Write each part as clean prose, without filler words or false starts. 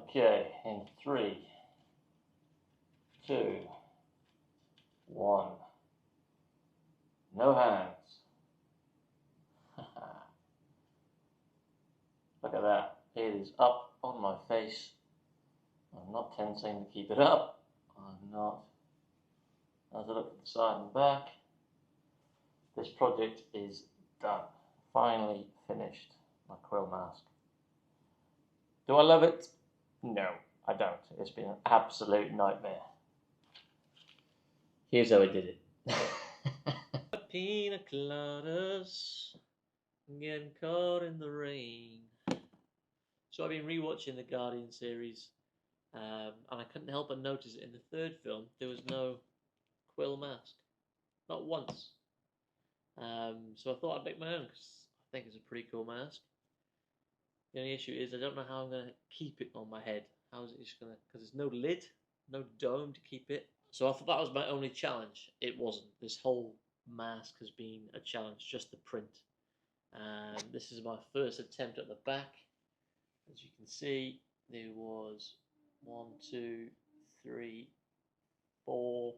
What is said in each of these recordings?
Okay, in 3, 2, 1. No hands. Look at that. It is up on my face. I'm not tensing to keep it up. I'm not. As I look at the side and back, this project is done. Finally finished. My quill mask. Do I love it? No, I don't. It's been an absolute nightmare. Here's how I did it. Piña Coladas, getting caught in the rain. So I've been rewatching the Guardian series, and I couldn't help but notice in the third film there was no Quill mask, not once. So I thought I'd make my own because I think it's a pretty cool mask. The only issue is I don't know how I'm going to keep it on my head. How is it just going to, because there's no lid, no dome to keep it. So I thought that was my only challenge. It wasn't. This whole mask has been a challenge, just the print. This is my first attempt at the back. As you can see, there was 1, 2, 3, 4,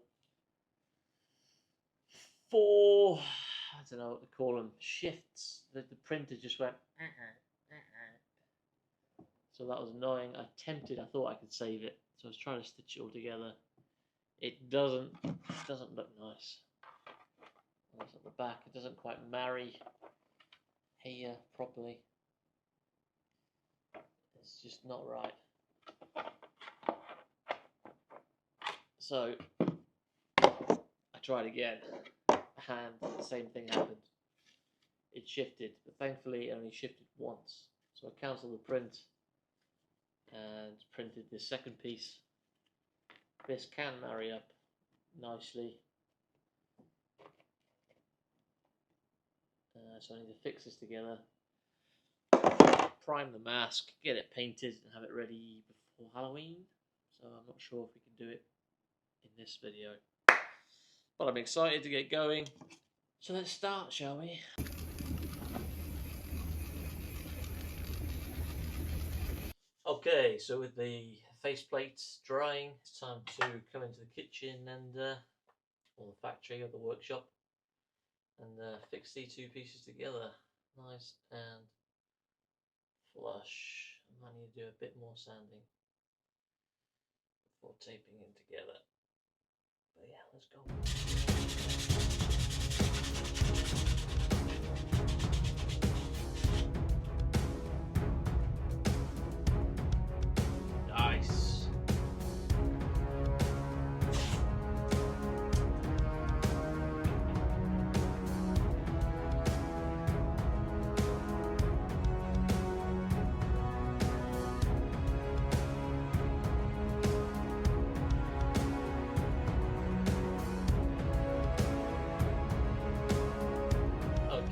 I don't know what to call them, shifts. The printer just went, So that was annoying. I thought I could save it. So I was trying to stitch it all together. It doesn't look nice. That's at the back. It doesn't quite marry here properly. It's just not right. So I tried again, and the same thing happened. It shifted, but thankfully it only shifted once. So I cancelled the print and printed this second piece. This can marry up nicely. So I need to fix this together, prime the mask, get it painted and have it ready before Halloween. So I'm not sure if we can do it in this video, but I'm excited to get going. So let's start, shall we? Okay, so with the faceplate drying, it's time to come into the kitchen and or the factory or the workshop and fix these two pieces together, nice and flush. I might need to do a bit more sanding before taping it together. But yeah, let's go. Nice.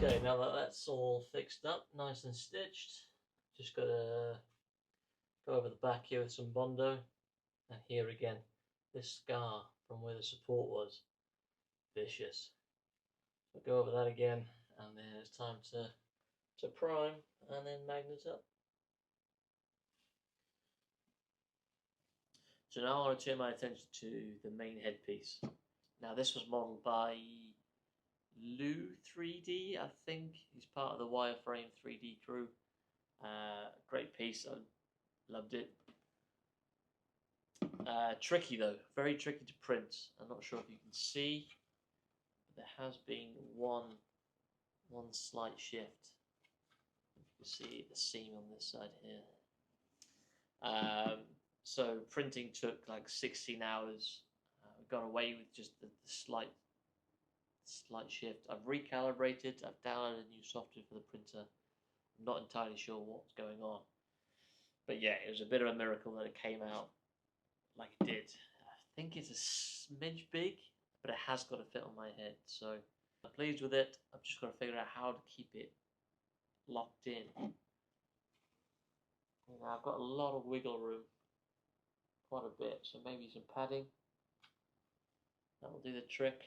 Okay, now that that's all fixed up, nice and stitched, just got to go over the back here with some Bondo, and here again, this scar from where the support was, vicious. So go over that again, and then it's time to prime and then magnet up. So now I want to turn my attention to the main headpiece. Now this was modelled by Lou 3D, I think. He's part of the Wireframe 3D crew. Great piece, I loved it. Tricky though, very tricky to print. I'm not sure if you can see, but there has been one slight shift. You can see the seam on this side here. So printing took like 16 hours. We got away with just the slight shift. I've recalibrated, I've downloaded a new software for the printer. I'm not entirely sure what's going on. But yeah, it was a bit of a miracle that it came out like it did. I think it's a smidge big, but it has got to fit on my head. So I'm pleased with it. I've just got to figure out how to keep it locked in. Now I've got a lot of wiggle room, quite a bit, so maybe some padding. That will do the trick.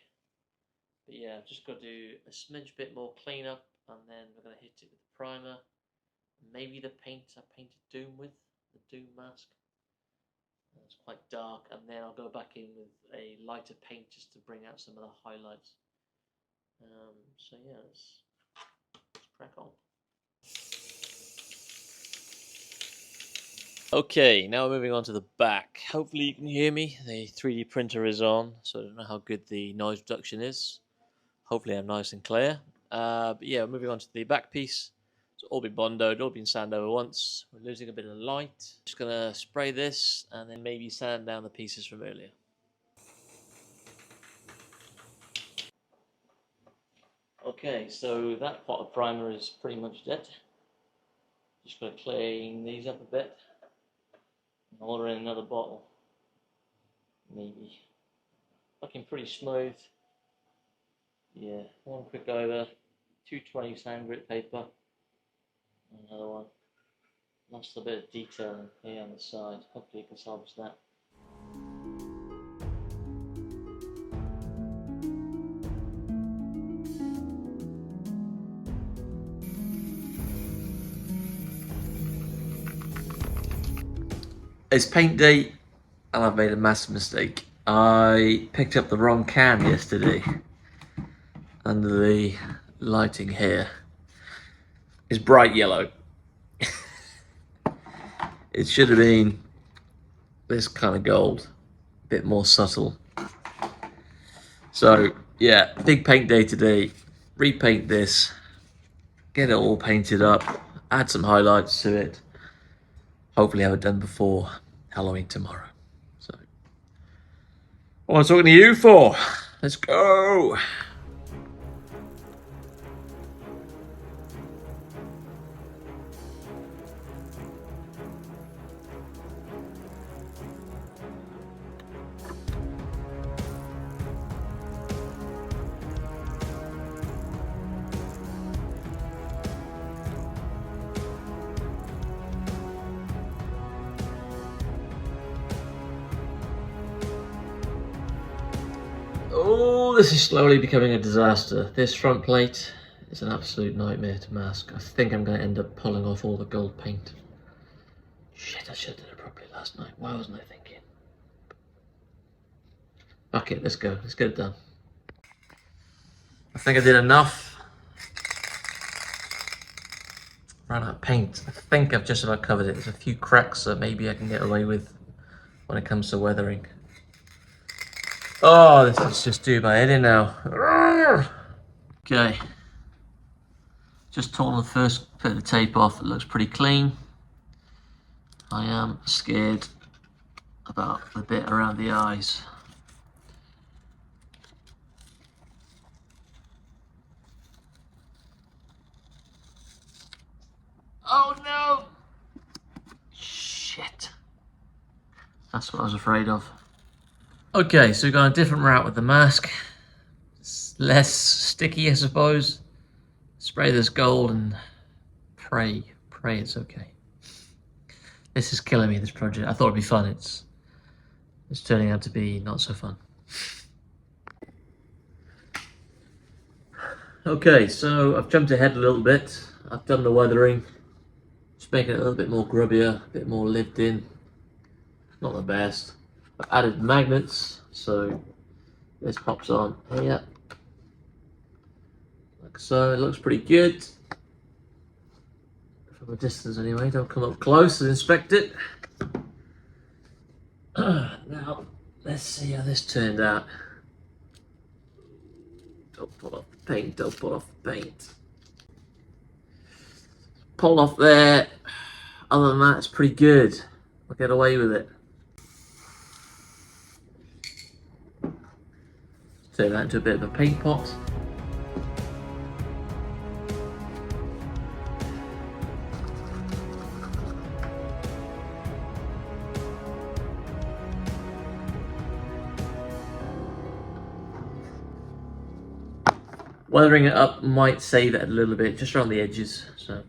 But yeah, I've just got to do a smidge bit more cleanup, and then we're going to hit it with the primer. Maybe the paint I painted Doom with, the Doom mask. It's quite dark, and then I'll go back in with a lighter paint just to bring out some of the highlights. So yeah, let's crack on. Okay, now we're moving on to the back. Hopefully you can hear me. The 3D printer is on, so I don't know how good the noise reduction is. Hopefully I'm nice and clear. But yeah, moving on to the back piece. It's all been bondoed, all been sanded over once. We're losing a bit of light. Just gonna spray this and then maybe sand down the pieces from earlier. Okay, so that pot of primer is pretty much dead. Just gonna clean these up a bit. Order in another bottle. Maybe. Looking pretty smooth. Yeah, one quick over. 220 sand grit paper. Another one. Lost a bit of detail here on the side. Hopefully you can salvage that. It's paint day and I've made a massive mistake. I picked up the wrong can yesterday under the lighting here. It's bright yellow. It should have been this kind of gold, a bit more subtle. So yeah, big paint day today. Repaint this, get it all painted up, add some highlights to it. Hopefully have it done before Halloween tomorrow. So what am I talking to you for? Let's go. Oh, this is slowly becoming a disaster. This front plate is an absolute nightmare to mask. I think I'm going to end up pulling off all the gold paint. Shit, I should have done it properly last night. Why wasn't I thinking? Fuck it, let's go. Let's get it done. I think I did enough. Ran out of paint. I think I've just about covered it. There's a few cracks that maybe I can get away with when it comes to weathering. Oh, this is just do my head in now. Okay. Just torn the first bit of the tape off. It looks pretty clean. I am scared about the bit around the eyes. Oh no! Shit. That's what I was afraid of. Okay, so we've gone a different route with the mask. It's less sticky, I suppose. Spray this gold and pray it's okay. This is killing me, this project. I thought it'd be fun. It's turning out to be not so fun. Okay, so I've jumped ahead a little bit. I've done the weathering. Just making it a little bit more grubbier, a bit more lived in. Not the best. I've added magnets, so this pops on here. Like so, it looks pretty good. From a distance anyway, don't come up close and inspect it. Now, let's see how this turned out. Don't pull off the paint, don't pull off the paint. Pull off there. Other than that, it's pretty good. I'll get away with it. Turn that into a bit of a paint pot. Weathering it up might save it a little bit, just around the edges. So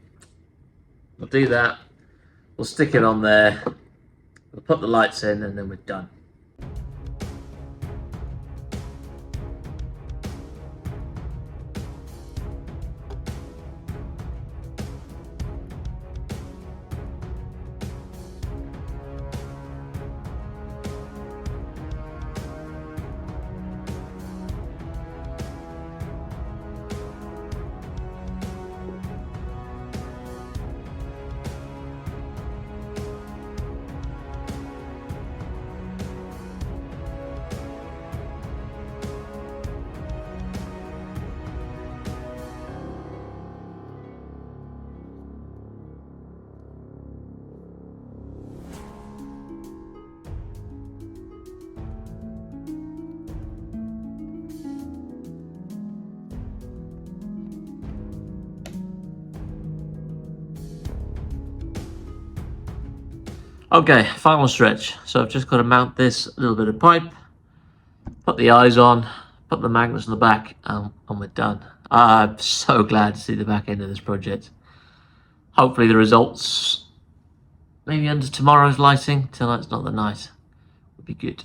we'll do that. We'll stick it on there. We'll put the lights in and then we're done. Okay, final stretch. So I've just got to mount this little bit of pipe, put the eyes on, put the magnets on the back, and we're done. I'm so glad to see the back end of this project. Hopefully the results, maybe under tomorrow's lighting, tonight's not the night, would be good.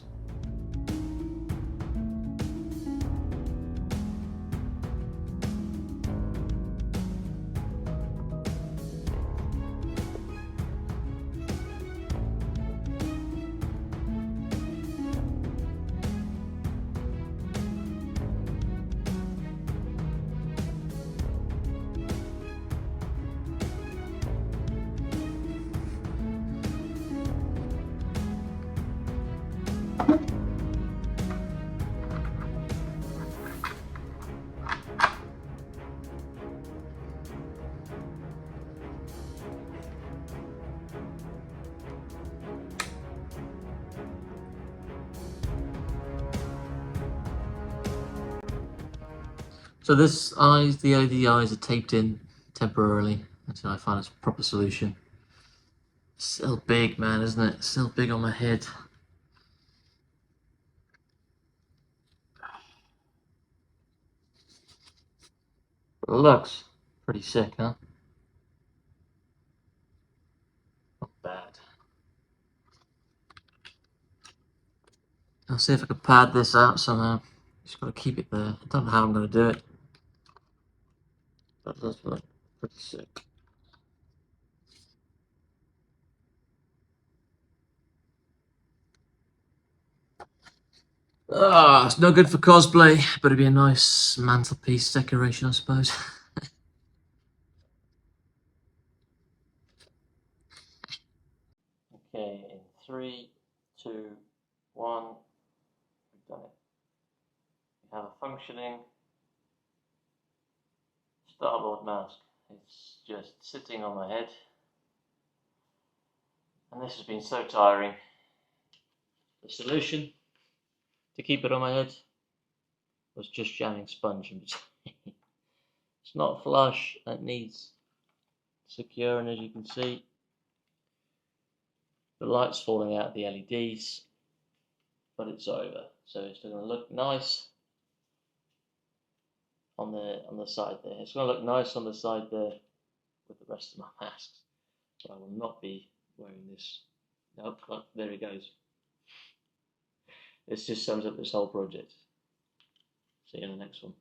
So this eyes, the eyes are taped in temporarily until I find a proper solution. Still big, man, isn't it? Still big on my head. It looks pretty sick, huh? Not bad. I'll see if I can pad this out somehow. Just got to keep it there. I don't know how I'm going to do it. That does look pretty sick. Ah, it's no good for cosplay, but it'd be a nice mantelpiece decoration, I suppose. Okay, in 3, 2, 1, we've done it. We have a functioning starboard mask. It's just sitting on my head, and this has been so tiring. The solution to keep it on my head was just jamming sponge in between. It's not flush, it needs securing, as you can see. The light's falling out of the LEDs, but it's over. So it's going to look nice on the side there. It's going to look nice on the side there with the rest of my masks. But I will not be wearing this. Nope, there it goes. This just sums up this whole project. See you in the next one.